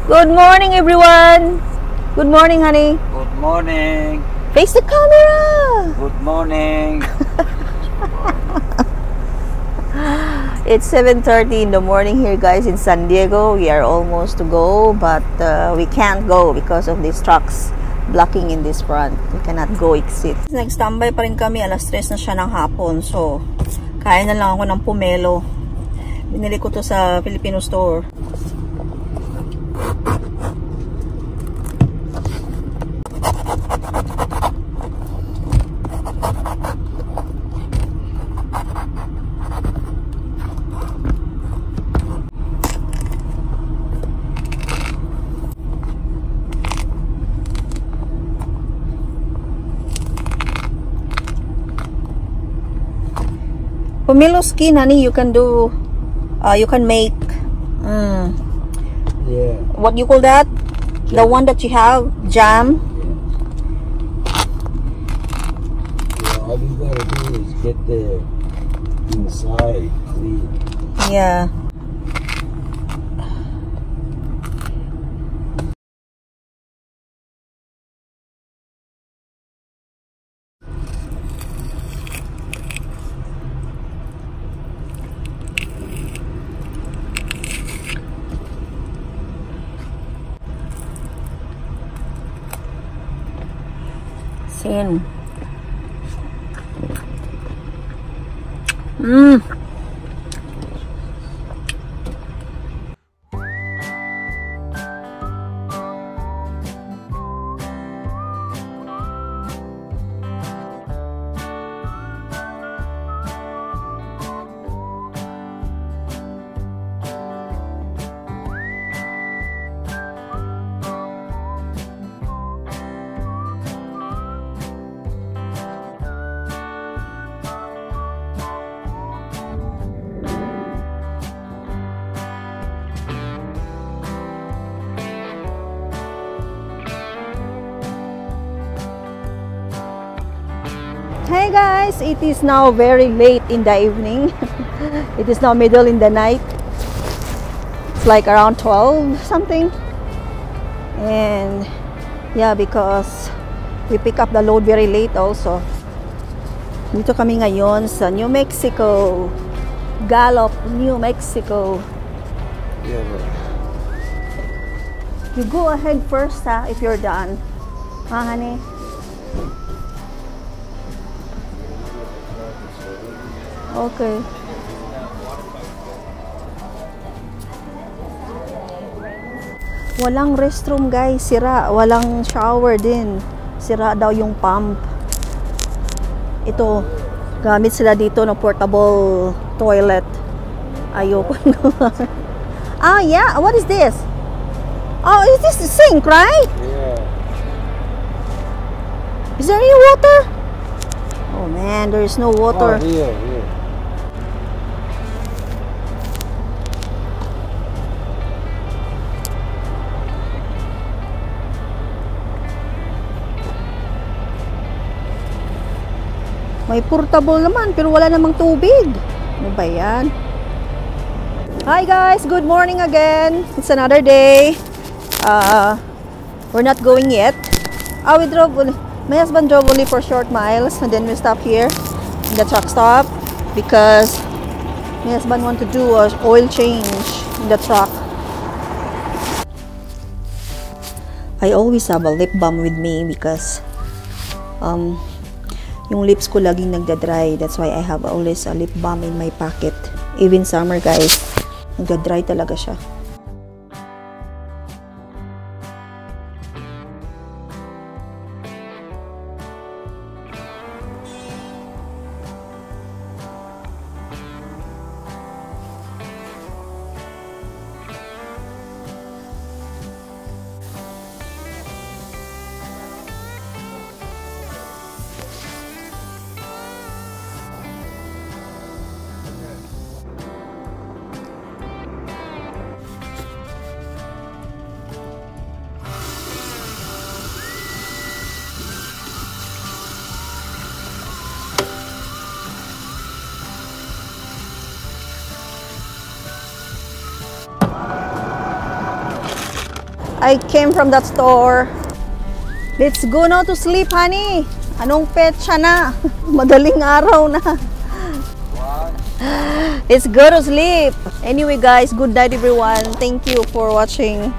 Good morning, everyone. Good morning, honey. Good morning. Face the camera. Good morning. It's 7:30 in the morning here, guys, in San Diego. We are almost to go, but we can't go because of these trucks blocking in this front. We cannot go exit. Nagstambay pa rin kami. Alas 3 na siya ng hapon. So, kain na lang ako ng pomelo. Binili ko to sa Filipino store. Pomelo skin, honey, you can do, you can make, Yeah. what you call that? Jam. The one that you have, jam. Yeah, all you gotta do is get the inside clean. Yeah. Sin. Hey guys, it is now very late in the evening. It is now middle in the night. It's like around 12 something. And yeah, because we pick up the load very late also. Dito kami ngayon sa New Mexico. Gallup, New Mexico. Yeah. You go ahead first if you're done. Honey? Okay. Walang restroom, guys. Sira. Walang shower din. Sira daw yung pump. Ito. Gamit sila dito ng portable toilet. Ayoko. Ah, yeah. What is this? Oh, is this the sink, right? Yeah. Is there any water? Oh man, there is no water. Oh, here. May portable naman, pero wala namang tubig. Ano ba yan? Hi guys, good morning again. It's another day. We're not going yet. We drove, my husband drove only for short miles, and then we stop here in the truck stop because my husband want to do an oil change in the truck. I always have a lip balm with me because yung lips ko laging nagda-dry. That's why I have always a lip balm in my pocket. Even summer, guys, nagda-dry talaga siya. I came from that store. Let's go now to sleep, honey. Anong petsa na? Madaling araw na. Let's go to sleep. Anyway, guys, good night, everyone. Thank you for watching.